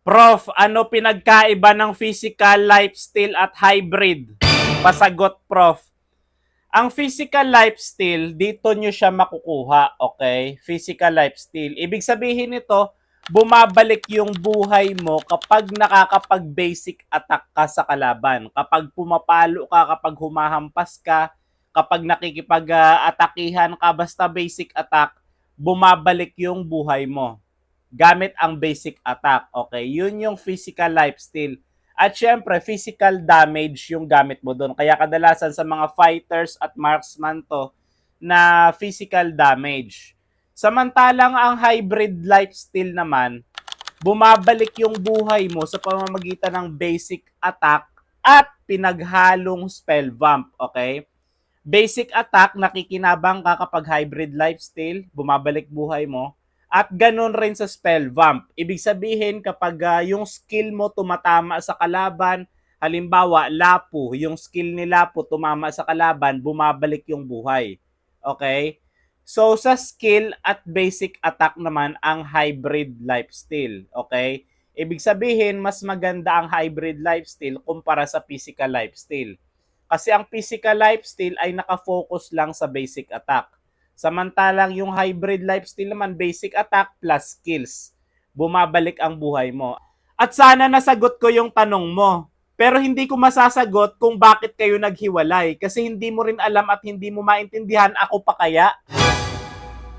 Prof, ano pinagkaiba ng physical lifestyle at hybrid? Pasagot, Prof. Ang physical lifestyle, dito nyo siya makukuha, okay? Physical lifestyle. Ibig sabihin nito, bumabalik yung buhay mo kapag nakakapag-basic attack ka sa kalaban. Kapag pumapalo ka, kapag humahampas ka, kapag nakikipag-atakihan ka, basta basic attack, bumabalik yung buhay mo gamit ang basic attack. Okay, yun yung physical lifestyle. At syempre, physical damage yung gamit mo doon. Kaya kadalasan sa mga fighters at marksman to na physical damage. Samantalang ang hybrid lifestyle naman, bumabalik yung buhay mo sa pamamagitan ng basic attack at pinaghalong spell vamp. Okay? Basic attack, nakikinabang ka kapag hybrid lifestyle, bumabalik buhay mo. At ganun rin sa spell vamp. Ibig sabihin kapag yung skill mo tumatama sa kalaban, halimbawa Lapu, yung skill ni Lapu tumama sa kalaban, bumabalik yung buhay. Okay? So sa skill at basic attack naman ang hybrid lifestyle. Okay? Ibig sabihin mas maganda ang hybrid lifestyle kumpara sa physical lifestyle. Kasi ang physical lifestyle ay nakafocus lang sa basic attack. Samantalang yung hybrid lifestyle naman, basic attack plus skills. Bumabalik ang buhay mo. At sana nasagot ko yung tanong mo. Pero hindi ko masasagot kung bakit kayo naghiwalay. Kasi hindi mo rin alam at hindi mo maintindihan, ako pa kaya?